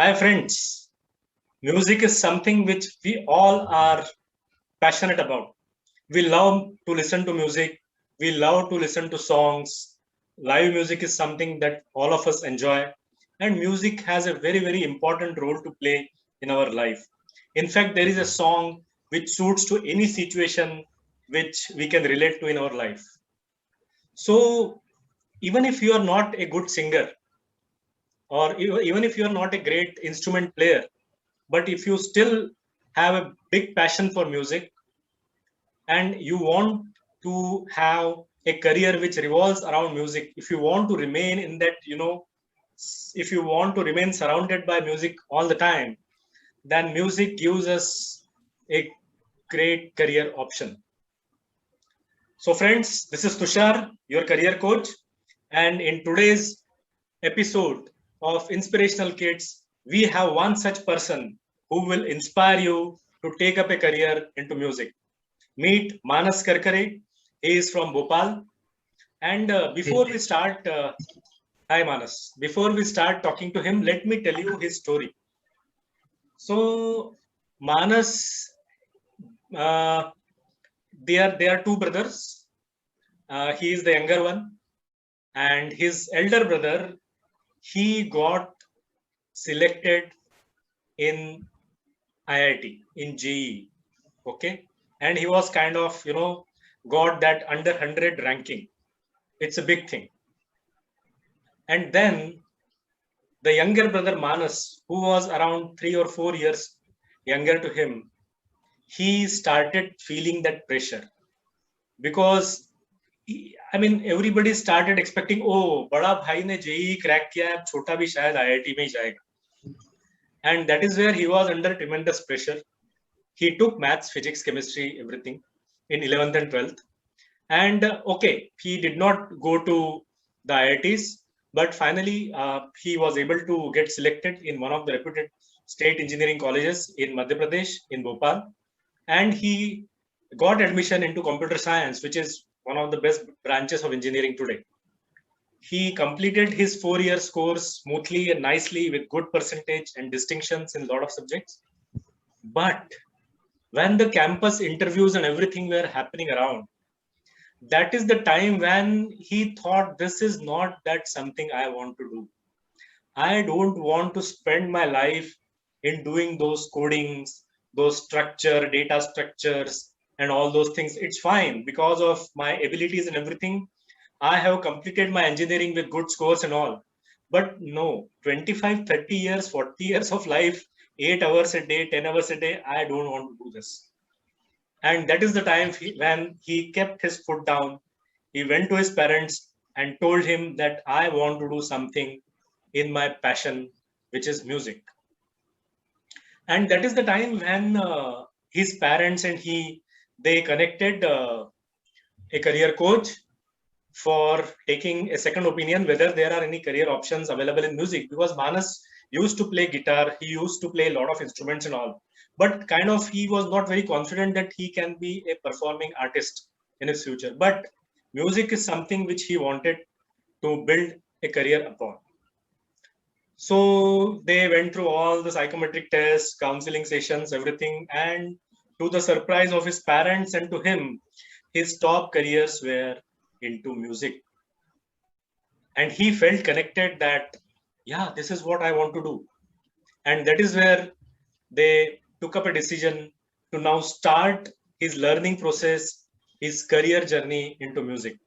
Hi, friends. Music is something which we all are passionate about. We love to listen to music. We love to listen to songs. Live music is something that all of us enjoy. And music has a very, very important role to play in our life. In fact, there is a song which suits to any situation which we can relate to in our life. So, even if you are not a good singer, or even if you are not a great instrument player, but if you still have a big passion for music and you want to have a career which revolves around music, if you want to remain in that, if you want to remain surrounded by music all the time, then music gives us a great career option. So, friends, this is Tushar, your career coach. And in today's episode of Inspirational Kids, we have one such person who will inspire you to take up a career into music. Meet Manas Karkare. He is from Bhopal. And before we start, hi Manas, before we start talking to him, let me tell you his story. So, Manas, uh, they are two brothers. He is the younger one, and his elder brother, he got selected in IIT in JEE. Okay, and he was kind of got that under 100 ranking. It's a big thing. And then the younger brother Manas, who was around 3 or 4 years younger to him, he started feeling that pressure because I mean, everybody started expecting, oh, बड़ा भाई ने JEE crack किया है, छोटा भी शायद IIT में ही जाएगा. And that is where he was under tremendous pressure. He took maths, physics, chemistry, everything in 11th and 12th. And okay, he did not go to the IITs, but finally he was able to get selected in one of the reputed state engineering colleges in Madhya Pradesh, in Bhopal. And he got admission into computer science, which is one of the best branches of engineering today. He completed his 4 years course smoothly and nicely with good percentage and distinctions in a lot of subjects. But when the campus interviews and everything were happening around, that is the time when he thought, this is not that something I want to do. I don't want to spend my life in doing those codings, those data structures, and all those things. It's fine because of my abilities and everything. I have completed my engineering with good scores and all. But no, 25, 30 years, 40 years of life, 8 hours a day, 10 hours a day, I don't want to do this. And that is the time when he kept his foot down. He went to his parents and told him that I want to do something in my passion, which is music. And that is the time when his parents and they connected a career coach for taking a second opinion whether there are any career options available in music, because Manas used to play guitar, he used to play a lot of instruments and all, but kind of he was not very confident that he can be a performing artist in his future. But music is something which he wanted to build a career upon. So they went through all the psychometric tests, counseling sessions, everything, and to the surprise of his parents and to him, his top careers were into music. And he felt connected that, yeah, this is what I want to do. And that is where they took up a decision to now start his learning process, his career journey into music.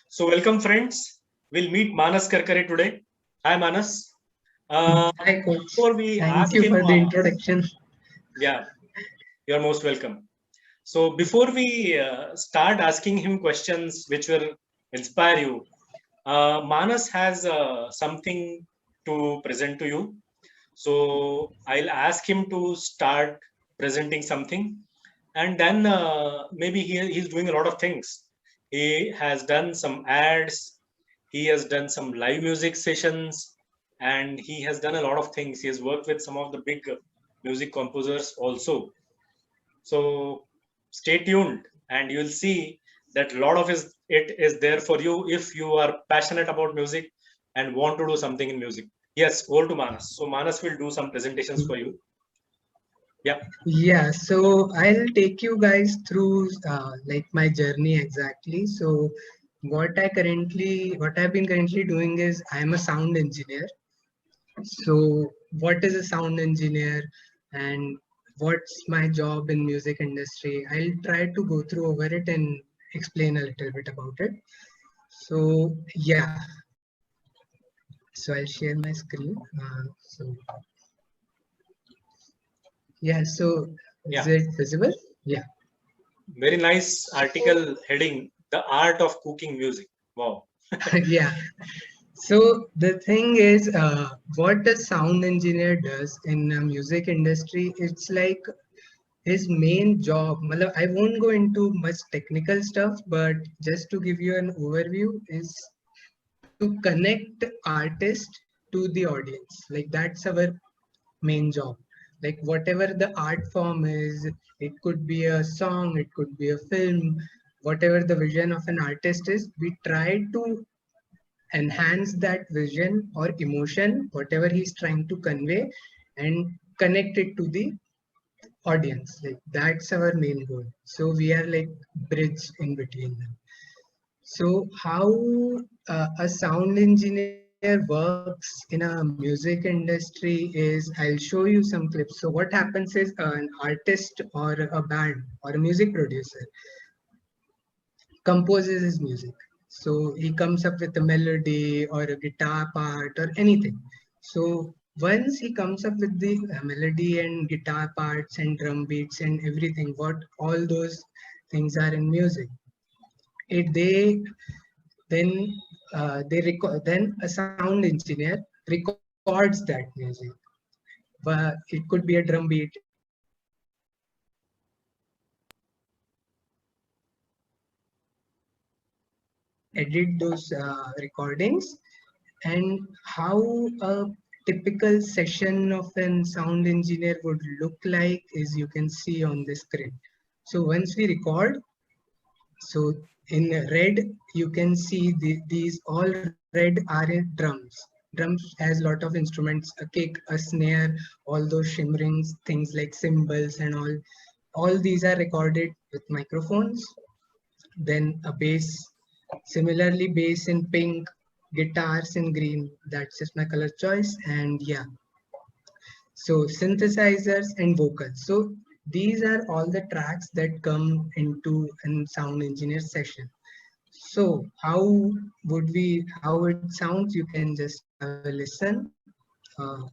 So welcome, friends. We'll meet Manas Karkare today. Hi, Manas. Hi, coach. Before we Thank ask you him, for the introduction. yeah, you're most welcome. So before we start asking him questions which will inspire you, Manas has something to present to you. So I'll ask him to start presenting something, and then maybe he's doing a lot of things. He has done some ads. He has done some live music sessions, and he has done a lot of things. He has worked with some of the big music composers also. So stay tuned, and you'll see that a lot of it is there for you if you are passionate about music and want to do something in music. Yes, over to Manas. So Manas will do some presentations for you. Yeah. Yeah, so I'll take you guys through like my journey exactly. So what I've been currently doing is I'm a sound engineer. So what is a sound engineer and what's my job in music industry? I'll try to go through over it and explain a little bit about it. So yeah, so I'll share my screen. So yeah, so is Yeah. it visible? Yeah. Very nice article heading The Art of Cooking Music. Wow. Yeah. So the thing is, what a sound engineer does in the music industry, it's like his main job. I won't go into much technical stuff, but just to give you an overview, is to connect artist to the audience. Like that's our main job. Like whatever the art form is, it could be a song, it could be a film, whatever the vision of an artist is, we try to enhance that vision or emotion, whatever he's trying to convey, and connect it to the audience. Like that's our main goal. So we are like bridge in between them. So how a sound engineer works in a music industry is I'll show you some clips. So what happens is an artist or a band or a music producer composes his music. So he comes up with a melody or a guitar part or anything. So once he comes up with the melody and guitar parts and drum beats and everything, what all those things are in music, it then then a sound engineer records that music. But it could be a drum beat, it could be a guitar part, it could be a melody, edit those recordings. And how a typical session of an sound engineer would look like is you can see on the screen. So once we record, so in red, you can see these all red are in drums. Drums has a lot of instruments, a kick, a snare, all those shimmering things like cymbals and all. All these are recorded with microphones. Then a bass, similarly bass in pink, guitars in green. That's just my color choice. And yeah, so synthesizers and vocals. So these are all the tracks that come into a sound engineer session. So how it sounds, you can just have a listen. Uh,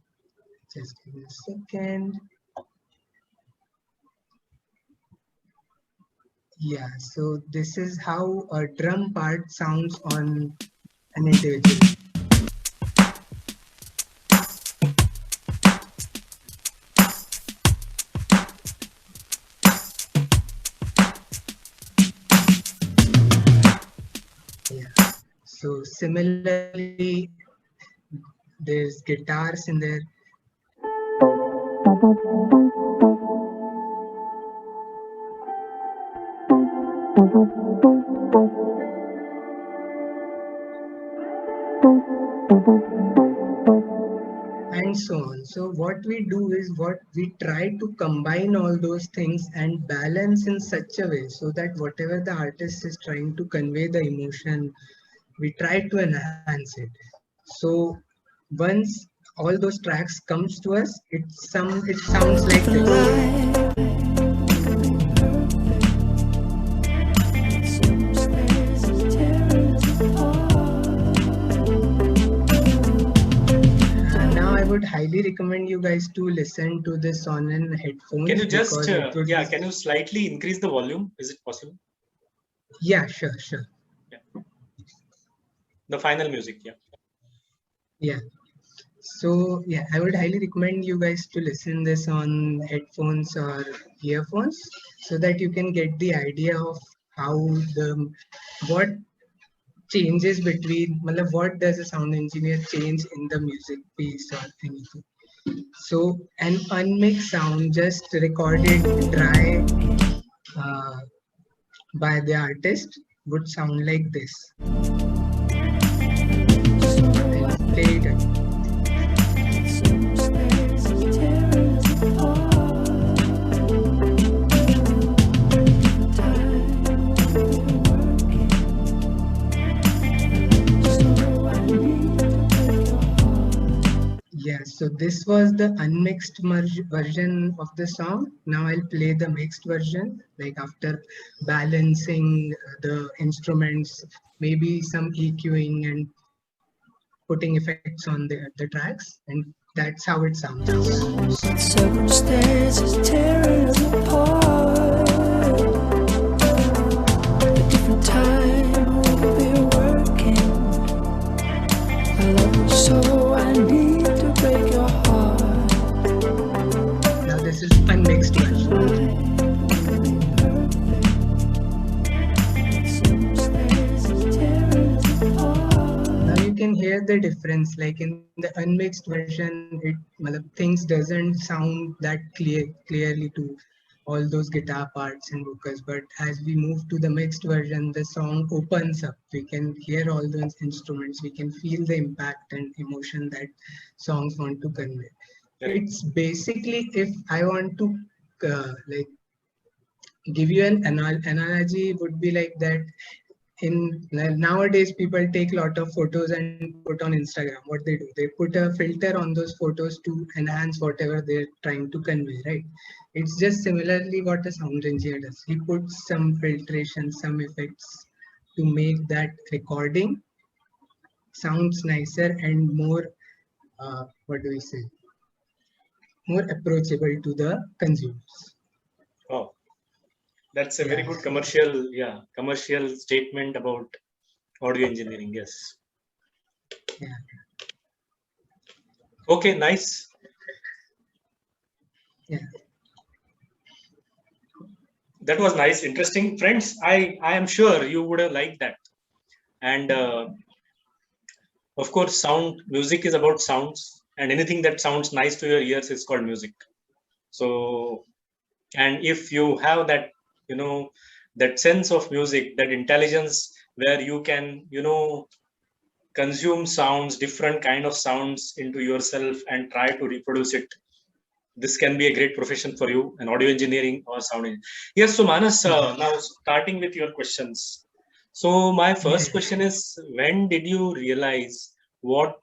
just give me a second. Yeah, so this is how a drum part sounds on an individual. Yeah. So similarly, there's guitars in there. And so on. So what we do is what we try to combine all those things and balance in such a way so that whatever the artist is trying to convey the emotion, we try to enhance it. So once all those tracks comes to us, it sounds like this. Now I would highly recommend you guys to listen to this on an headphones. Can you just, because it would be... can you slightly increase the volume? Is it possible? Yeah, sure. Yeah. The final music, yeah. Yeah. So yeah, I would highly recommend you guys to listen this on headphones or earphones so that you can get the idea of how the what changes between, matlab, what does a sound engineer change in the music piece or anything. So an unmixed sound just recorded dry uh, by the artist would sound like this. I'll play it again. Yeah, so this was the unmixed version of the song. Now I'll play the mixed version, like after balancing the instruments, maybe some EQing and putting effects on the tracks, and that's how it sounds. Circumstances tearing us apart. A different time we'll be working. I love you so I need to break your heart. Now this is unmixed version. Can hear the difference, like in the unmixed version things doesn't sound that clearly to all those guitar parts and vocals, but as we move to the mixed version, the song opens up. We can hear all those instruments, we can feel the impact and emotion that songs want to convey. It's basically, if I want to like give you an analogy, would be like that. In nowadays, people take a lot of photos and put on Instagram. What they do, they put a filter on those photos to enhance whatever they're trying to convey, right? It's just similarly what a sound engineer does. He puts some filtration, some effects to make that recording sounds nicer and more what do we say, more approachable to the consumers. Oh, that's a very good commercial statement about audio engineering. Yes. Yeah. Okay, nice. Yeah. That was nice, interesting. Friends, I am sure you would have liked that. And of course, music is about sounds, and anything that sounds nice to your ears is called music. So, and if you have that, that sense of music, that intelligence where you can, consume sounds, different kind of sounds into yourself and try to reproduce it, this can be a great profession for you, an audio engineering or sound engineering. Yes, so Manas, now starting with your questions. So my first question is, when did you realize what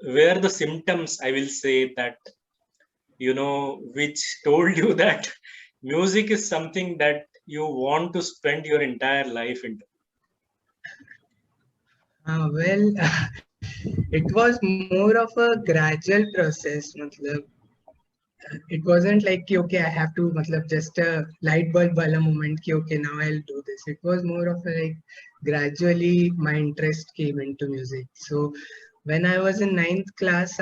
were the symptoms, I will say, that, which told you that music is something that you want to spend your entire life into? Well, it was more of a gradual process. It wasn't like, okay, I have to, just a light bulb wala moment, okay, now I'll do this. It was more of a, like, gradually my interest came into music. So when I was in 9th class,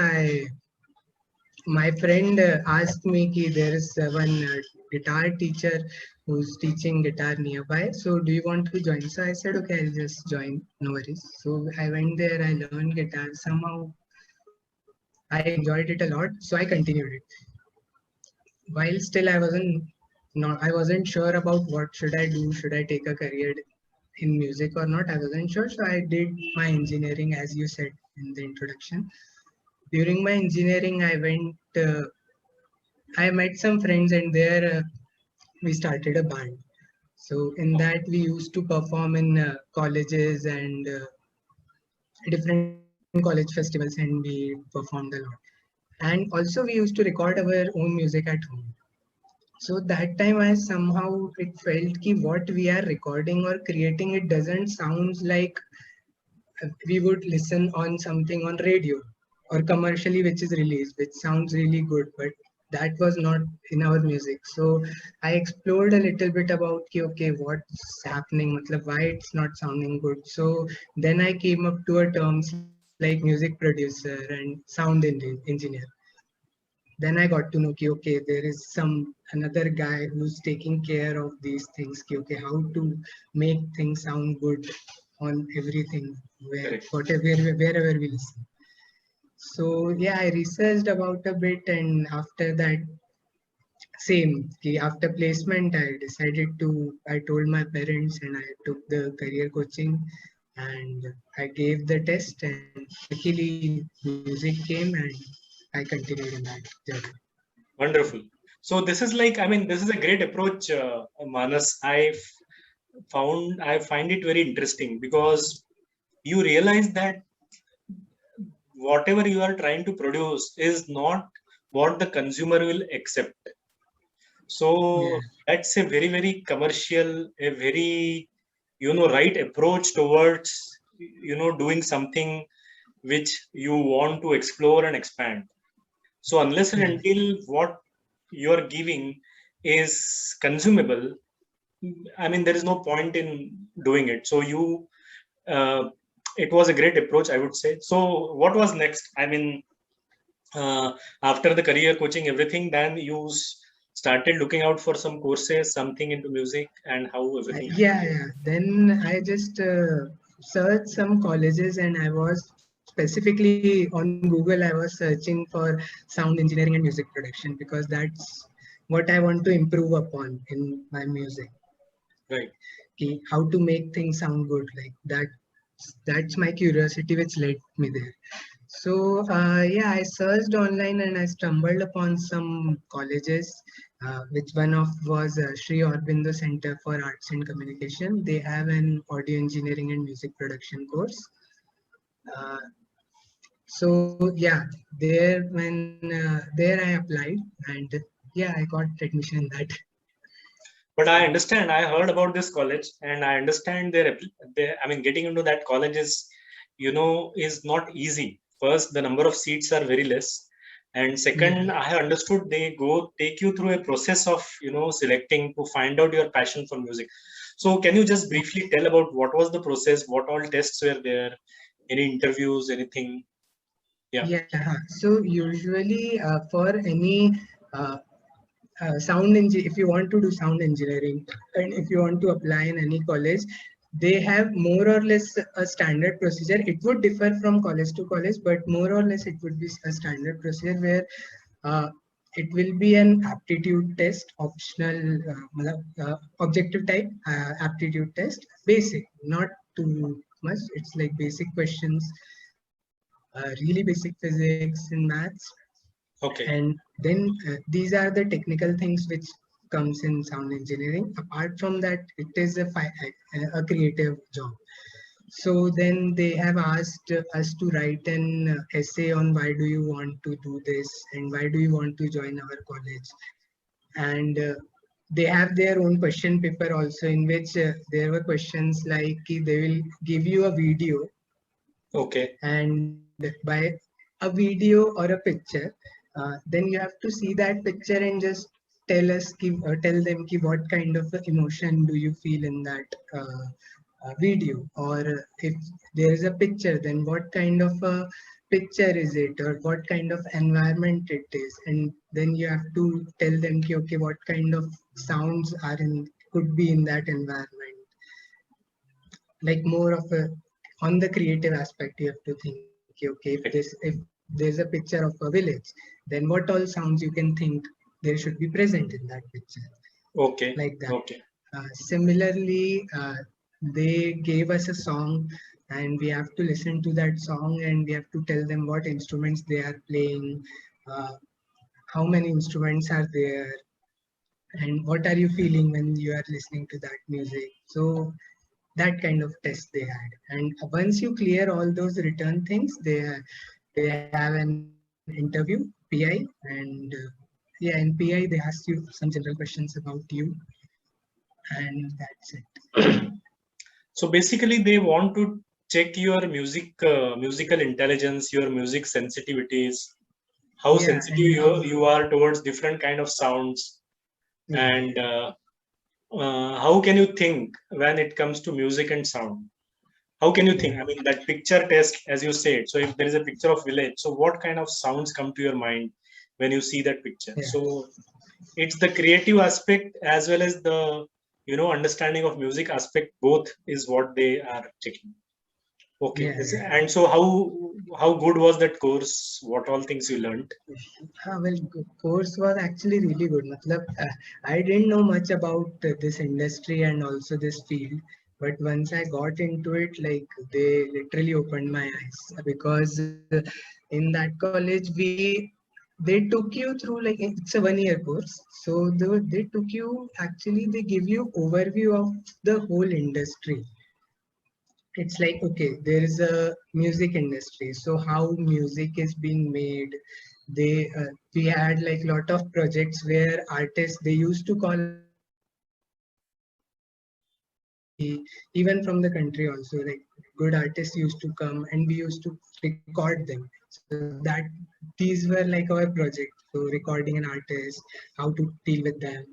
my friend asked me ki there is one guitar teacher who's teaching guitar nearby. So do you want to join? So I said, okay, I'll just join. No worries. So I went there, I learned guitar. Somehow I enjoyed it a lot. So I continued it. While still I wasn't sure about what should I do. Should I take a career in music or not? I wasn't sure. So I did my engineering, as you said in the introduction. During my engineering, I met some friends, and there we started a band. So in that, we used to perform in colleges and different college festivals, and we performed a lot. And also we used to record our own music at home. So that time I somehow, it felt ki what we are recording or creating, it doesn't sound like we would listen on something on radio or commercially which is released, which sounds really good, but that was not in our music. So I explored a little bit about okay, what's happening, why it's not sounding good. So then I came up to a terms like music producer and sound engineer. then I got to know ki, okay, there is another guy who's taking care of these things. Ki, okay, how to make things sound good on everything, Correct. wherever we listen. So yeah, I researched about a bit, and after that, same. Ki after placement, I told my parents, and I took the career coaching, and I gave the test, and luckily music came, and I continued in that journey. Wonderful. So this is like, I mean, this is a great approach, Manas. I find it very interesting because you realize that whatever you are trying to produce is not what the consumer will accept. Yeah, So that's a very, very commercial, a very, right approach towards, doing something which you want to explore and expand. So unless and yeah, until what you're giving is consumable, I mean, there is no point in doing it. So uh, it was a great approach, I would say. So what was next? I mean, after the career coaching, everything, then started looking out for some courses, something into music, and how everything happened. yeah. Then I just searched some colleges, and I was specifically on Google. I was searching for sound engineering and music production because that's what I want to improve upon in my music. Right. How to make things sound good, like that. That's my curiosity which led me there. So yeah, I searched online and I stumbled upon some colleges, which one of was Sri Aurobindo Center for Arts and Communication. They have an audio engineering and music production course. uh, so yeah, there I applied, and yeah, I got admission in that. But I understand, I heard about this college, and I understand I mean, getting into that college is not easy. First, the number of seats are very less. And Yeah. second, I understood they go take you through a process of, selecting to find out your passion for music. So can you just briefly tell about what was the process, what all tests were there, any interviews, anything? Yeah. Yeah, so usually for any uh, if you want to do sound engineering, and if you want to apply in any college, they have more or less a standard procedure. It would differ from college to college, but more or less it would be a standard procedure where uh, it will be an aptitude test, optional, objective type aptitude test, basic, not too much. It's like basic questions, really basic physics and maths, Okay. and then these are the technical things which comes in sound engineering. Apart from that, it is a creative job. So then they have asked us to write an essay on why do you want to do this and why do you want to join our college. And they have their own question paper also, in which there were questions like they will give you a video, Okay. and by a video or a picture, then you have to see that picture and just tell them ki what kind of emotion do you feel in that video, or if there is a picture, then what kind of a picture is it, or what kind of environment it is, and then you have to tell them ki, okay, what kind of sounds could be in that environment. Like more of a on the creative aspect, you have to think, okay, if there's a picture of a village, then what all sounds you can think there should be present in that picture, Okay. like that. Okay. Similarly, they gave us a song, and we have to listen to that song, and we have to tell them what instruments they are playing, uh, how many instruments are there, and what are you feeling when you are listening to that music. So that kind of test they had, and once you clear all those return things, they have an interview, PI, and yeah, in PI they ask you some general questions about you, and that's it. So basically, they want to check your musical intelligence, your music sensitivities, how Yeah, sensitive and how, you are towards different kind of sounds, yeah, and how can you think when it comes to music and sound? How can you yeah, think? I mean, that picture test, as you said. So if there is a picture of village, so what kind of sounds come to your mind? when you see that picture. Yeah. So it's the creative aspect as well as the understanding of music aspect, both is what they are checking. Okay. Yeah. And so how good was that course? What all things you learned? Well, course was actually really good. Matlab, I didn't know much about this industry and also this field, but once I got into it, like they literally opened my eyes, because in that college they took you through, like it's a 1 year course, so they took you, actually they give you overview of the whole industry. It's like, okay, there is a music industry, so how music is being made. We had like lot of projects where artists, they used to call even from the country also, like good artists used to come and we used to record them. So that these were like our project, so recording an artist, how to deal with them,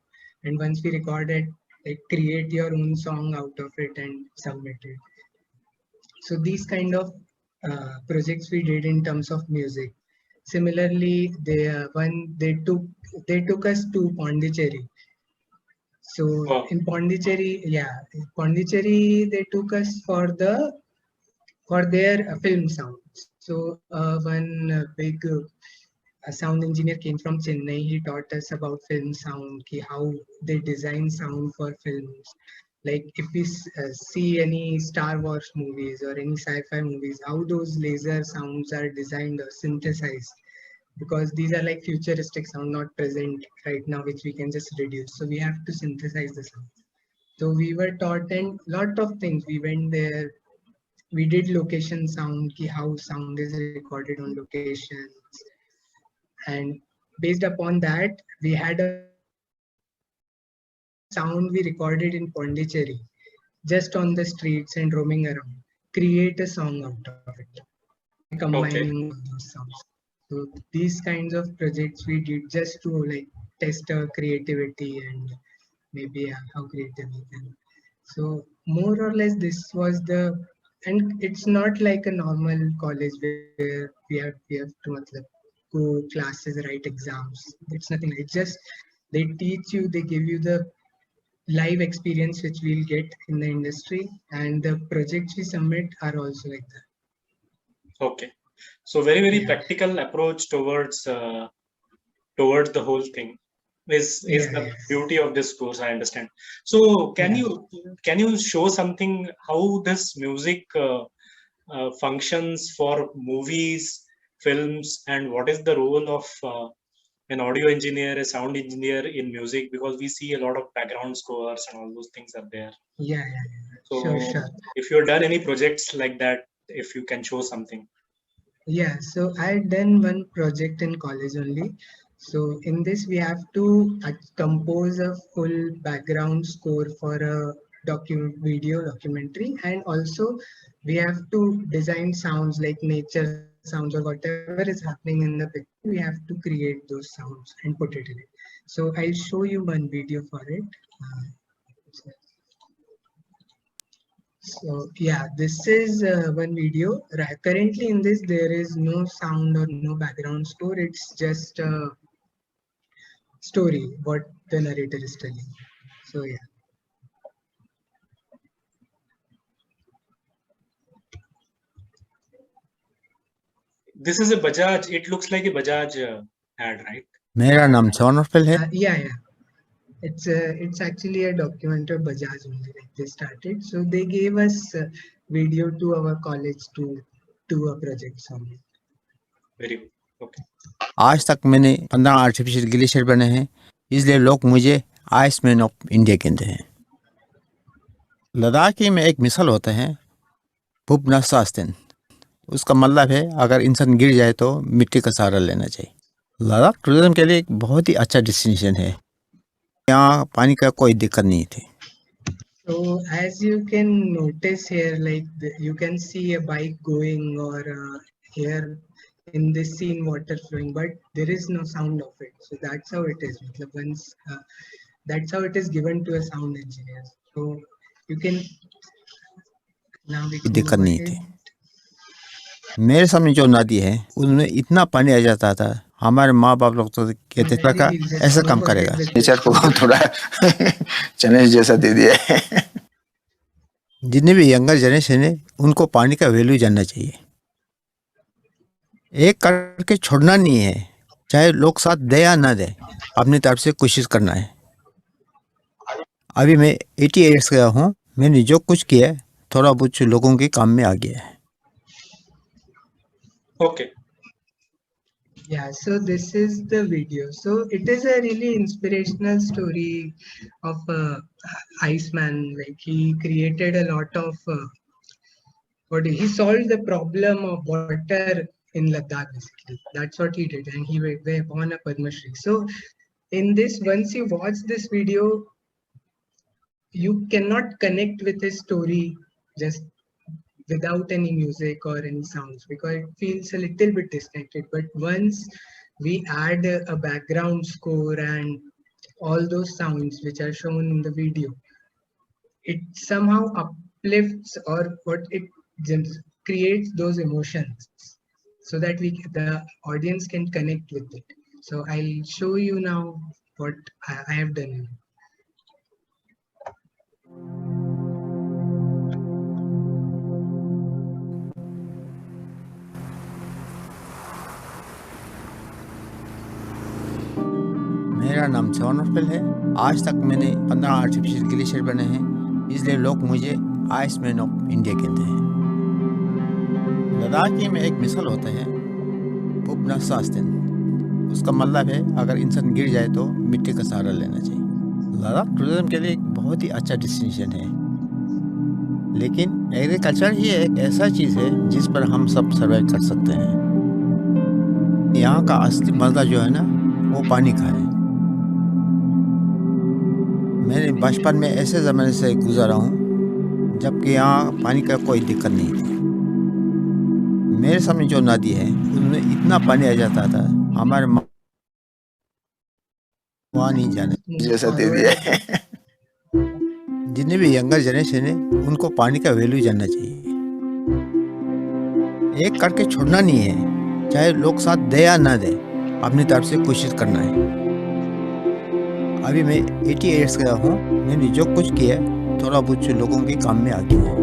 and once we recorded, like create your own song out of it and submit it. So these kind of projects we did in terms of music. Similarly, they took us to Pondicherry. So Wow. in Pondicherry, yeah, in Pondicherry they took us for their film sound. So one big sound engineer came from Chennai. He taught us about film sound, how they design sound for films. Like if we see any Star Wars movies or any sci-fi movies, how those laser sounds are designed or synthesized, because these are like futuristic sound, not present right now, which we can just reduce. So we have to synthesize the sound. So we were taught and lot of things. We went there. We did location sound, how sound is recorded on locations, and based upon that, we had a sound we recorded in Pondicherry, just on the streets and roaming around, create a song out of it by Okay. combining all those sounds. So these kinds of projects we did just to like test our creativity and maybe how creative we can. So more or less this was the, and it's not like a normal college where we have to matlab, go classes, write exams. It's nothing like, just they teach you, they give you the live experience which we'll get in the industry, and the projects we submit are also like that. Okay. So very Yeah, practical approach towards the whole thing is yeah, the yeah, beauty of this course. I understand. So yeah. can you show something how this music functions for movies, films, and what is the role of an audio engineer, a sound engineer in music? Because we see a lot of background scores and all those things are there. Yeah. Sure, So sure. if you've done any projects like that, if you can show something. Yeah, so I done one project in college only. So in this, we have to compose a full background score for a video documentary, and also we have to design sounds like nature sounds or whatever is happening in the picture. We have to create those sounds and put it in it. So I'll show you one video for it. So yeah, this is one video. Currently in this, there is no sound or no background score. It's just a story, what the narrator is telling. So yeah. This is a Bajaj. It looks like a Bajaj ad, right? मेरा नाम सोनफिल है Yeah. It's actually a documentary Bajaj only. Like they started, so they gave us video to our college to do a project on it. Very good. Okay. आज तक मैंने 15 artificial glacier बने हैं, इसलिए लोग मुझे आइसमैन ऑफ इंडिया कहते हैं। लद्दाखी में एक मिसाल होता है भूपनासास्तिन, उसका मतलब है अगर इंसान गिर जाए तो मिट्टी का सहारा लेना चाहिए। लद्दाख टूरिज्म के लिए एक बहुत ही अच्छा डेस्टिनेशन है, यहाँ पानी का कोई दिक्कत नहीं थी। So as you can notice here, like you can see a bike going, or here in this scene water flowing, but there is no sound of it. So that's how it is. That's how it is given to a sound engineer. So you can now we can दिक्कत move नहीं ahead. थी। मेरे सामने जो नदी है उनमें इतना पानी आ जाता था, हमारे माँ बाप लोग तो कहते थे का ऐसा काम करेगा, नेचर को थोड़ा चैलेंज जैसा दे दिया है। जितने भी यंगर जनरेशन है उनको पानी का वैल्यू जानना चाहिए। एक करके छोड़ना नहीं है, चाहे लोग साथ दे या ना दे, अपनी तरफ से कोशिश करना है। अभी मैं 80 इयर्स का हूँ, मैंने जो कुछ किया है थोड़ा बहुत लोगों के काम में आ गया है। Okay. Yeah, so this is the video. So it is a really inspirational story of Iceman. Like he created a lot of he solved the problem of water in Ladakh basically. That's what he did, and he won a Padma Shri. So in this, once you watch this video, you cannot connect with his story just without any music or any sounds, because it feels a little bit disconnected. But once we add a background score and all those sounds which are shown in the video, it somehow uplifts, or what it just creates those emotions so that the audience can connect with it. So I'll show you now what I have done. मेरा नाम सोनफिल है। आज तक मैंने 15 artificial glacier बने हैं, इसलिए लोग मुझे आइसमैन ऑफ इंडिया कहते हैं। लद्दाख में एक मिसाल होता है भूपनाथ सास्तिन, उसका मतलब है अगर इंसान गिर जाए तो मिट्टी का सहारा लेना चाहिए। लद्दाख टूरिज्म के लिए एक बहुत ही अच्छा डेस्टिनेशन है, लेकिन एग्रीकल्चर ही एक ऐसा चीज़ है जिस पर हम सब सर्वाइव कर सकते हैं। यहाँ का असली मजा जो है ना, वो पानी का है। मैंने बचपन में ऐसे ज़माने से गुजारा हूँ जबकि यहाँ पानी का कोई दिक्कत नहीं थी। मेरे सामने जो नदी है उनमें इतना पानी आ जाता था, हमारे वहाँ नहीं जाने जैसा दे दिया है। जितने भी यंगर जनरेशन है उनको पानी का वैल्यू जानना चाहिए। एक करके छोड़ना नहीं है, चाहे लोग साथ दे या ना दे, अपनी तरफ से कोशिश करना है। अभी मैं 80 इयर्स का हूँ, मैंने जो कुछ किया थोड़ा बहुत लोगों के काम में आ गया है।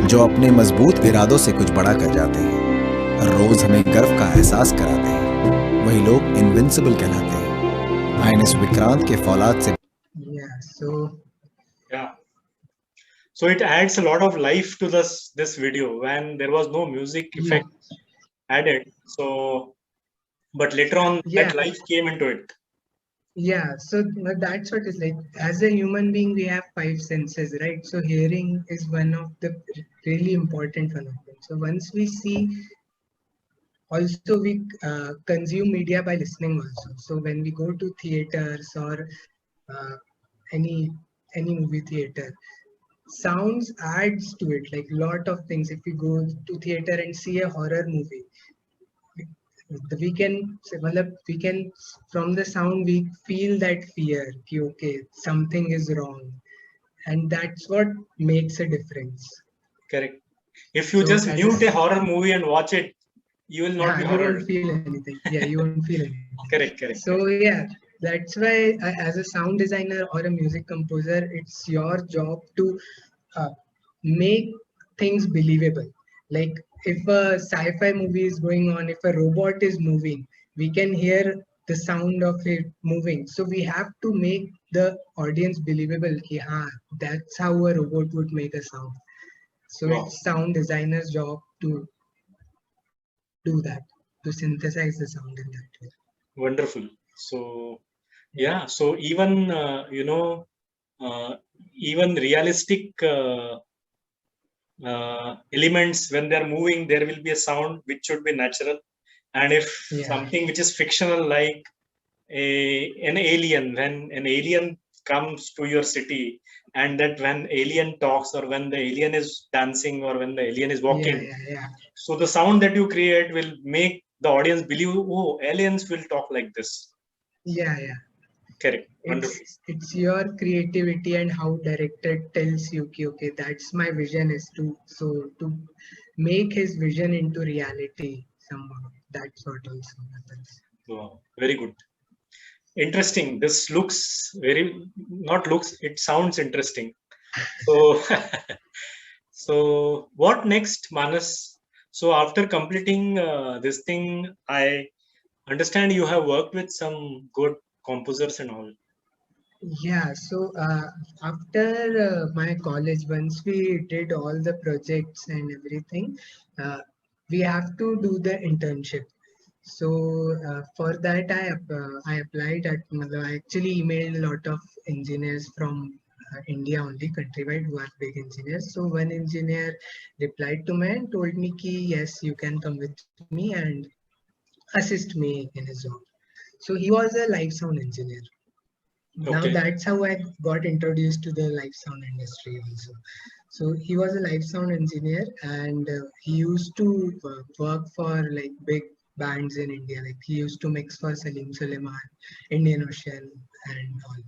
जो अपने मजबूत इरादों से कुछ बड़ा कर जाते हैं, रोज हमें गर्व का एहसास कराते हैं, वही लोग इनविंसिबल कहलाते हैं। आईएनएस विक्रांत के फौलाद से So it adds a lot of life to this video when there was no music effect added. So, but later on that life came into it. Yeah, so that's what it's like. As a human being, we have 5 senses, right? So hearing is one of the really important one of them. So once we see, also we consume media by listening also. So when we go to theaters or any movie theater, sounds adds to it, like lot of things. If we go to theater and see a horror movie, we can from the sound we feel that fear, okay, something is wrong, and that's what makes a difference. Correct. If you just mute a horror movie and watch it, you will not be horror. You won't feel anything. Yeah, you won't feel anything. Correct. So yeah, that's why as a sound designer or a music composer, it's your job to make things believable. Like if a sci-fi movie is going on, if a robot is moving, we can hear the sound of it moving. So we have to make the audience believable ki that's how a robot would make a sound. So it's sound designer's job to do that, to synthesize the sound in that way. Wonderful. So yeah, so even even realistic elements, when they're moving, there will be a sound which should be natural. And if something which is fictional, like an alien, when an alien comes to your city, and that when alien talks, or when the alien is dancing, or when the alien is walking, so the sound that you create will make the audience believe, oh, aliens will talk like this. Correct. Wonderful. It's your creativity and how director tells you okay, that's my vision is to make his vision into reality somehow. That's what also happens. Wow. Very good. Interesting. This looks very, not looks, it sounds interesting. So, so what next, Manas? So after completing this thing, I understand you have worked with some good composers and all. Yeah, so after my college, once we did all the projects and everything, we have to do the internship. So for that, I applied at, I actually emailed a lot of engineers from India only, countrywide, who are big engineers. So one engineer replied to me and told me ki yes, you can come with me and assist me in his job. So he was a live sound engineer. Now Okay. that's how I got introduced to the live sound industry also. So he was a live sound engineer, and he used to work for like big bands in India. Like he used to mix for Salim Suleiman, Indian Ocean, and all.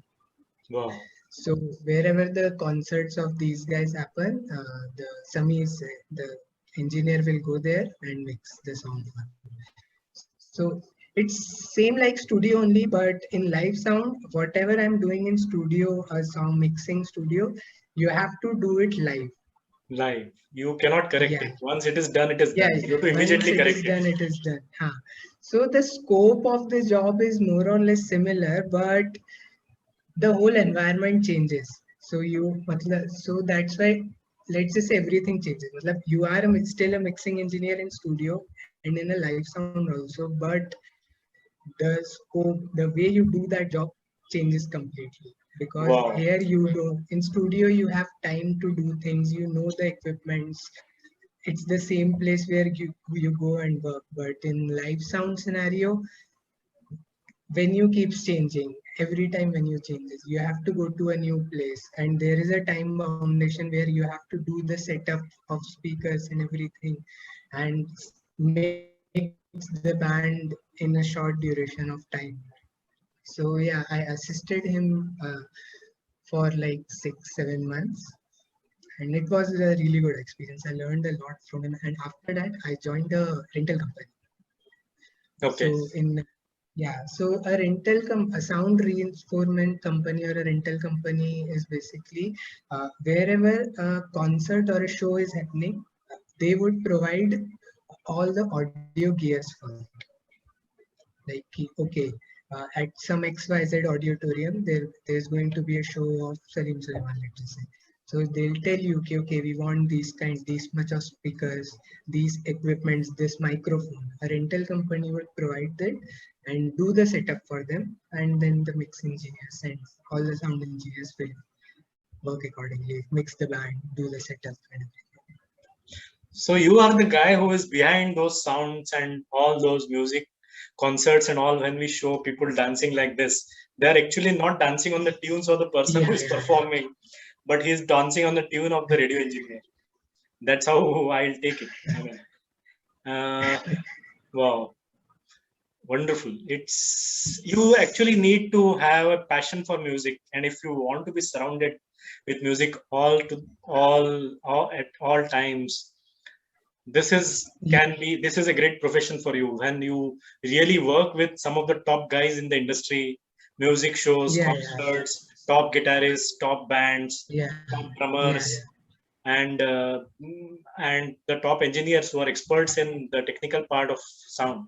Wow. So wherever the concerts of these guys happen, the Samis, the engineer will go there and mix the song for them. So it's same like studio only, but in live sound, whatever I'm doing in studio, a song mixing studio, you have to do it live. Live. You cannot correct Yeah, it. Once it is done, it is yeah. done. You have to Once immediately it correct is it. done, it is done. Huh. So the scope of the job is more or less similar, but the whole environment changes. So so that's why let's just say everything changes. You are still a mixing engineer in studio and in a live sound also, but the scope, the way you do that job changes completely. Because Wow. here you do in studio, you have time to do things, you know the equipments. It's the same place where you go and work. But in live sound scenario, venue keeps changing. Every time venue changes, you have to go to a new place, and there is a time foundation where you have to do the setup of speakers and everything, and mix the band in a short duration of time. So yeah, I assisted him for like 6-7 months, and it was a really good experience. I learned a lot from him, and after that I joined a rental company. So Okay. a sound reinforcement company or a rental company is basically wherever a concert or a show is happening, they would provide all the audio gears for it. Like, okay, at some XYZ auditorium, there's going to be a show of Salim Suleiman, let's say. So they'll tell you, okay, we want these much of speakers, these equipments, this microphone. A rental company would provide that and do the setup for them, and then the mix engineers and all the sound engineers will work accordingly, mix the band, do the setup, and everything. So you are the guy who is behind those sounds and all those music concerts and all. When we show people dancing like this, they're actually not dancing on the tunes of the person who Yeah, is yeah, performing, but he's dancing on the tune of the radio engineer. That's how I'll take it. I mean, wow, wonderful. It's, you actually need to have a passion for music, and if you want to be surrounded with music all at all times, yeah, this is a great profession for you when you really work with some of the top guys in the industry, music shows, yeah, concerts, top guitarists, top bands, yeah, top yeah, drummers, and the top engineers who are experts in the technical part of sound.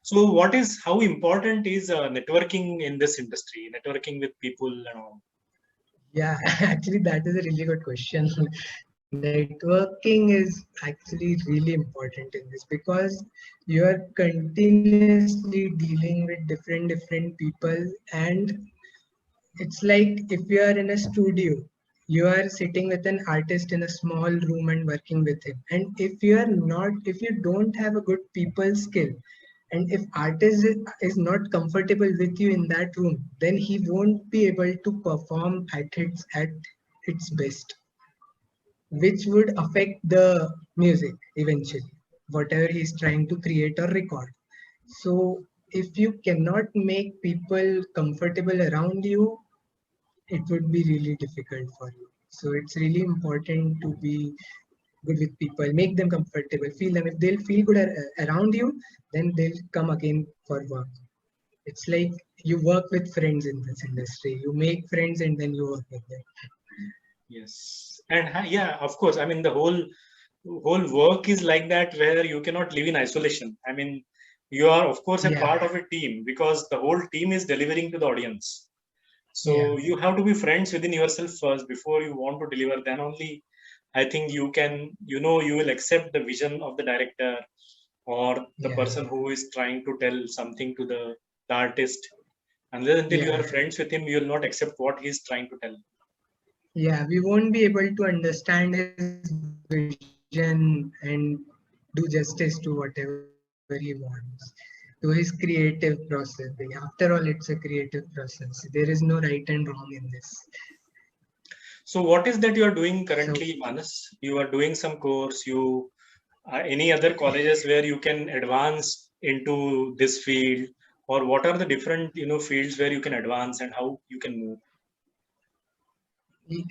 So how important is networking in this industry, networking with people and all? yeah. Actually, that is a really good question. Networking is actually really important in this because you are continuously dealing with different people, and it's like if you are in a studio, you are sitting with an artist in a small room and working with him. And if you don't have a good people skill, and if artist is not comfortable with you in that room, then he won't be able to perform at its best, which would affect the music eventually, whatever he's trying to create or record. So if you cannot make people comfortable around you, it would be really difficult for you. So it's really important to be good with people, make them comfortable, feel them. If they'll feel good around you, then they'll come again for work. It's like you work with friends in this industry. You make friends and then you work with them. Yes, and yeah, of course. I mean, the whole work is like that, where you cannot live in isolation. I mean, you are of course a Yeah. part of a team, because the whole team is delivering to the audience. So Yeah. you have to be friends within yourself first before you want to deliver. Then only I think you can, you will accept the vision of the director or the Yeah. person who is trying to tell something to the artist. Unless until you Yeah. are friends with him, you will not accept what he is trying to tell. Yeah, we won't be able to understand his vision and do justice to whatever he wants, to his creative process. After all, it's a creative process. There is no right and wrong in this. So what is that you are doing So currently, Manas? You are doing some course. You any other colleges where you can advance into this field, or what are the different fields where you can advance and how you can move?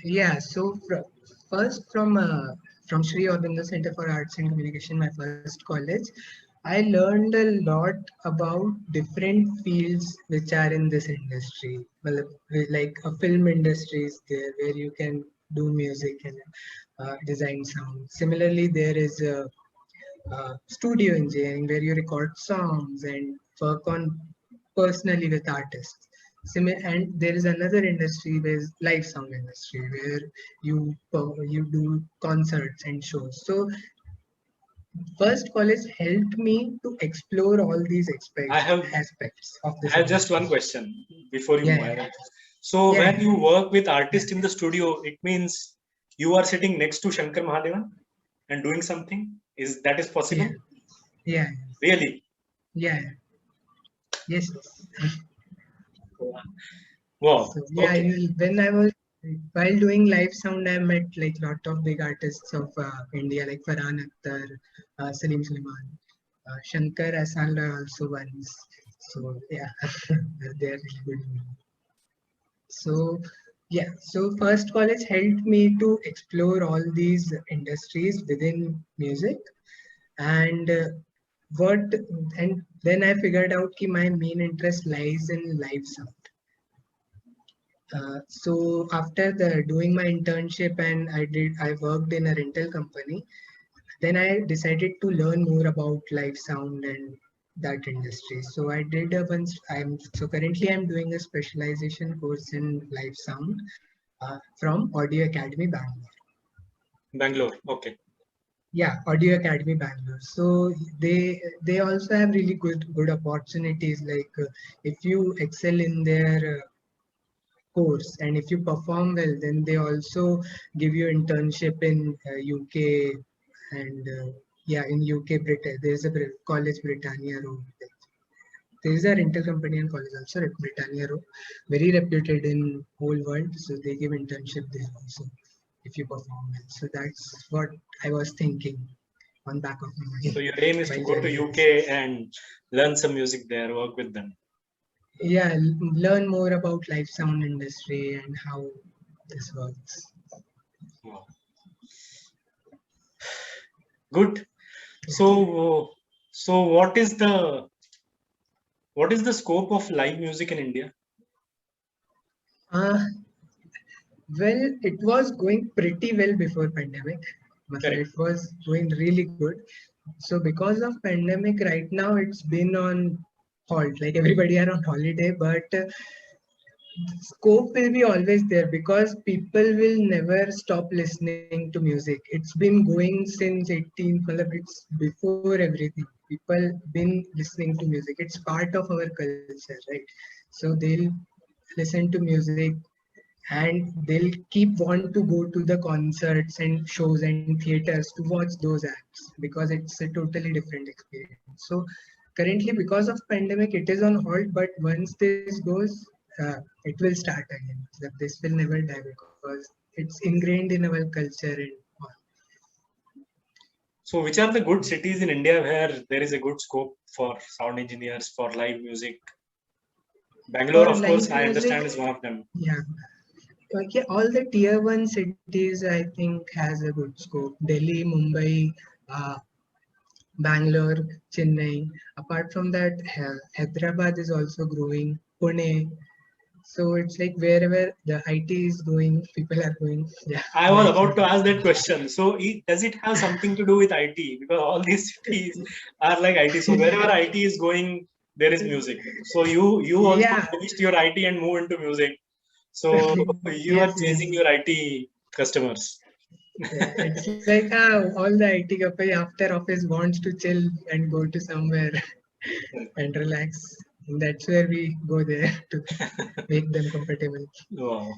yeah, so first from Sri Aurobindo Center for Arts and Communication, my first college, I learned a lot about different fields which are in this industry. Well, like a film industry is there where you can do music and design sound. Similarly, there is a studio engineering where you record songs and work on personally with artists. And there is another industry, there's live sound industry where you do concerts and shows. So first college helped me to explore all these I have aspects of this I have just one industry. question before you Yeah, move yeah, ahead. So yeah, when you work with artists yeah, in the studio, it means you are sitting next to Shankar Mahadevan and doing something. Is that is yeah, possible? yeah, Really? yeah, yes. Wow. So yeah, Okay. when I was while doing live sound, I met like lot of big artists of India, like Farhan Akhtar, Salim Suleiman, Shankar Asanla also once. So yeah, they're really good. So yeah, so first college helped me to explore all these industries within music, and what and then I figured out that my main interest lies in live sound. So after the doing my internship and I worked in a rental company. Then I decided to learn more about live sound and that industry. So I did a once. Currently I'm doing a specialization course in live sound from Audio Academy Bangalore. Bangalore. Okay. Yeah, Audio Academy Bangalore. So they also have really good opportunities. Like if you excel in their course and if you perform well, then they also give you internship in UK and yeah, in UK Britain there's a college Britannia Row. There is a rental company and college also Britannia Row, very reputed in whole world. So they give internship there also if you perform well. So that's what I was thinking on back of my So mind your aim is to while go to joining this. UK and learn some music there, work with them. Yeah, learn more about live sound industry and how this works. Wow. Good. So what is the scope of live music in India? Uh, well, it was going pretty well before pandemic. It Correct. was going really good. So because of pandemic, right now it's been on halt. Like everybody are on holiday, but scope will be always there because people will never stop listening to music. It's been going since 18th, it's before everything. People been listening to music. It's part of our culture, right? So they'll listen to music and they'll keep want to go to the concerts and shows and theaters to watch those acts because it's a totally different experience. So currently because of pandemic it is on hold, but once this goes it will start again. This will never die because it's ingrained in our culture and all. So, which are the good cities in India where there is a good scope for sound engineers for live music? Bangalore, For of course, live I music, understand is one of them. yeah. Okay, all the tier one cities I think has a good scope. Delhi, Mumbai, uh, Bangalore, Chennai. Apart from that, Hyderabad is also growing. Pune. So it's like wherever the IT is going, people are going. Yeah. I was that's about it. to ask that question. So, does it have something to do with IT? Because all these cities are like IT. So, wherever IT is going, there is music. So, you also Yeah. finished your IT and move into music. So, you are Yes, chasing yes. your IT customers. Yeah, it's like all the IT guy after office wants to chill and go to somewhere and relax. And that's where we go there to make them comfortable. Wow.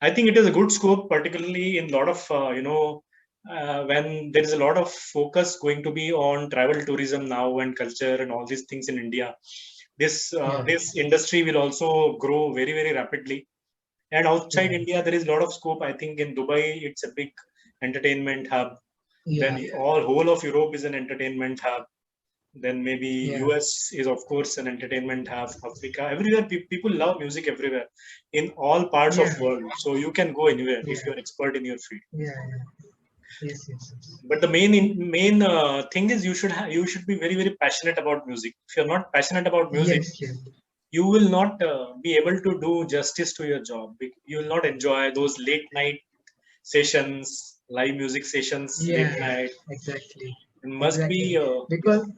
I think it is a good scope, particularly in a lot of when there is a lot of focus going to be on travel tourism now and culture and all these things in India. Yeah, This industry will also grow very, very rapidly. And outside yeah, India, there is a lot of scope. I think in Dubai, it's a big entertainment hub. yeah, Then all whole of Europe is an entertainment hub. Then maybe yeah, US is of course an entertainment hub. Africa, everywhere people love music everywhere, in all parts of yeah, world. So you can go anywhere yeah, if you are expert in your field. yeah, yeah. Yes, yes, yes. But the main thing is you should be very, very passionate about music. If you're not passionate about music, Yes, yes. you will not be able to do justice to your job. You will not enjoy those late night sessions, live music sessions late Yeah, night. exactly. It must be Exactly. Because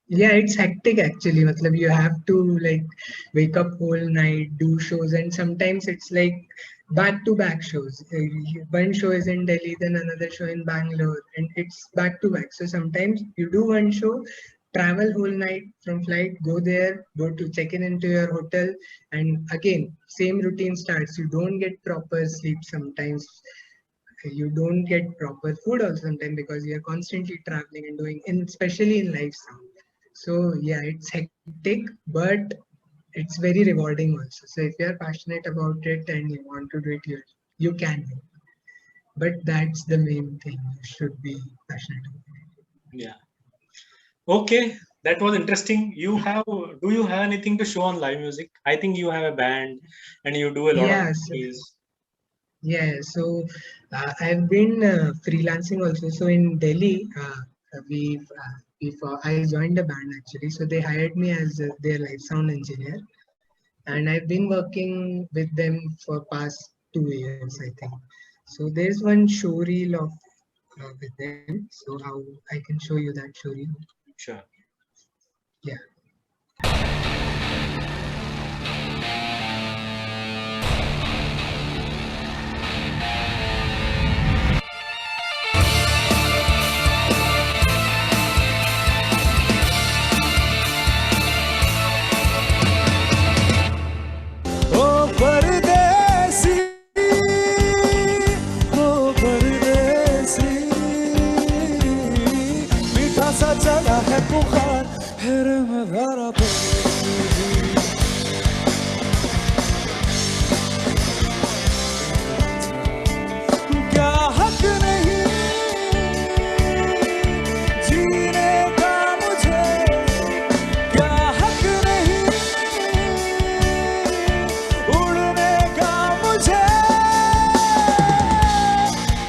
yeah, it's hectic actually. Matlab, you have to like wake up whole night, do shows, and sometimes it's like back to back shows. One show is in Delhi, then another show in Bangalore, and it's back to back. So sometimes you do one show, travel whole night from flight, go there, go to check in into your hotel, and again same routine starts. You don't get proper sleep sometimes. You don't get proper food also sometimes because you're constantly traveling and doing, and especially in life sound. So yeah, it's hectic, but it's very rewarding also. So if you're passionate about it and you want to do it, you can do it. But that's the main thing. You should be passionate about yeah. Okay, that was interesting. Do you have anything to show on live music? I think you have a band and you do a it. lot of Yeah, so, activities. yeah. So I've been freelancing also. So in Delhi, I joined a band actually. So they hired me as their live sound engineer, and I've been working with them for past 2 years, I think. So there's one show reel of with them. So how I can show you that show reel? Sure. Yeah. ओ परदेसी ओ परदेसी मीठा सा चला है बुखार हेरे में धारा पे क्या हक नहीं जीने का मुझे क्या हक नहीं उड़ने का मुझे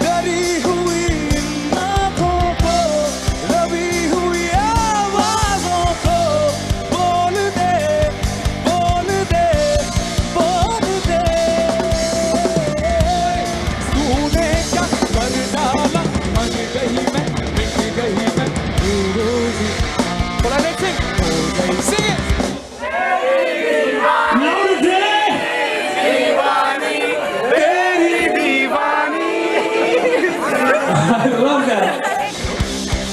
डरी हुई इन आँखों को दबी हुई आवाज़ों को बोल दे बोल दे बोल दे तूने क्या कर डाला मन गई मैं मिट गई मैं रोज़ी बोला नहीं सिंग हो गई सिंग I love that.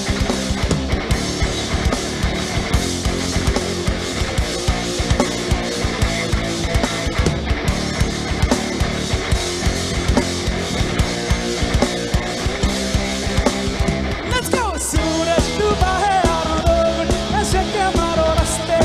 Let's go! सूरज डूबा है और लोग नशे के मारो रास्ते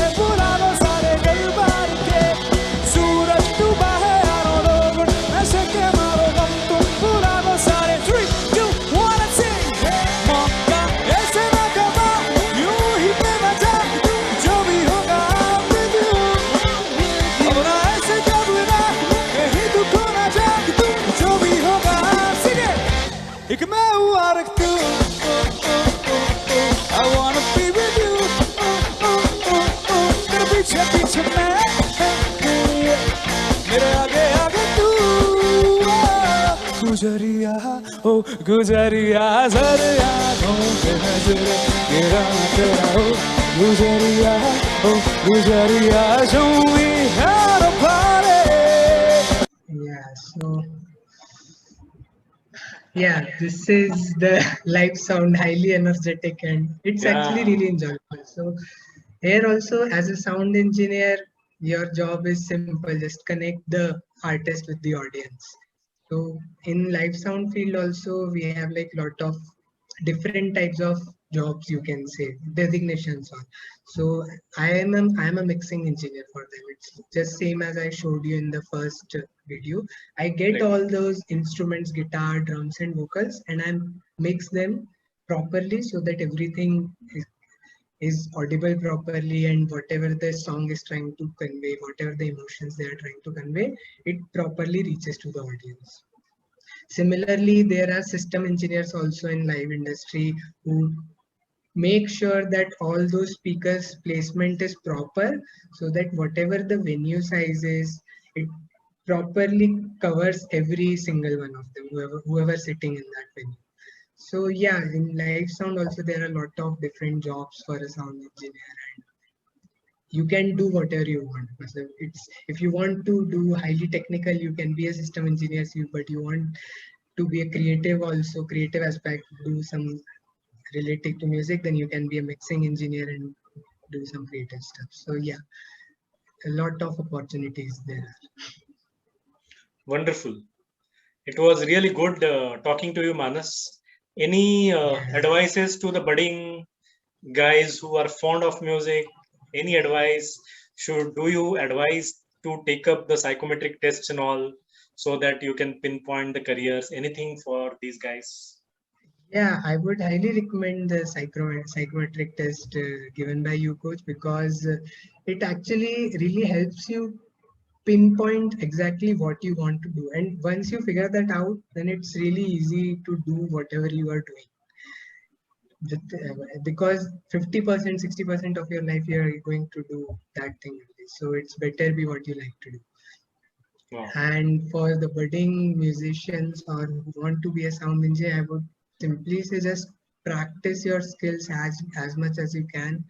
पीछे पीछे मैं, मेरे आगे आगे तू, गुजरिया ओ गुजरिया जर आँखों पे नजर गिराते रहो, गुजरिया ओ गुजरिया show me how to party. Yeah, so yeah, this is the live sound, highly energetic, and it's actually Yeah. really enjoyable. So here also, as a sound engineer, your job is simple: just connect the artist with the audience. So in live sound field also, we have like lot of different types of jobs, you can say, designations on. So I am a mixing engineer for them. It's just same as I showed you in the first video. I get Right. all those instruments, guitar, drums, and vocals, and I mix them properly so that everything is audible properly, and whatever the song is trying to convey, whatever the emotions they are trying to convey, it properly reaches to the audience. Similarly, there are system engineers also in live industry who make sure that all those speakers placement is proper, so that whatever the venue size is, it properly covers every single one of them, whoever sitting in that venue. So yeah, in live sound also there are a lot of different jobs for a sound engineer, and you can do whatever you want. So it's, if you want to do highly technical, you can be a system engineer, but you want to be a creative also, creative aspect, do some related to music, then you can be a mixing engineer and do some creative stuff. So yeah, a lot of opportunities there. Wonderful. It was really good talking to you, Manas. Any Yeah. advices to the budding guys who are fond of music? Any advice? Do you advise to take up the psychometric tests and all, so that you can pinpoint the careers? Anything for these guys? Yeah, I would highly recommend the psychometric test given by you, coach, because it actually really helps you pinpoint exactly what you want to do. And once you figure that out, then it's really easy to do whatever you are doing. Because 50%, 60% of your life you are going to do that thing only. So it's better be what you like to do. Wow. And for the budding musicians or who want to be a sound engineer, I would simply say just practice your skills as much as you can.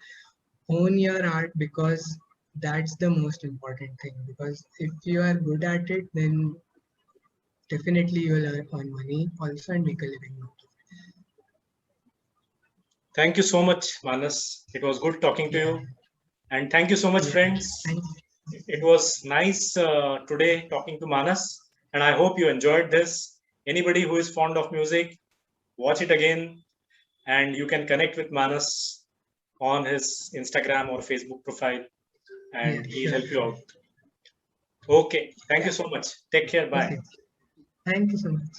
Hone your art, because that's the most important thing. Because if you are good at it, then definitely you will earn money also and make a living out of Thank you so much, Manas. It was good talking to it. you. And thank you so much, Yeah. friends. Thanks. It was nice today talking to Manas, and I hope you enjoyed this. Anybody who is fond of music, watch it again, and you can connect with Manas on his Instagram or Facebook profile, and Yeah, he'll sure. help you out. Okay, thank you so much. Take care. Bye. Okay. Thank you so much.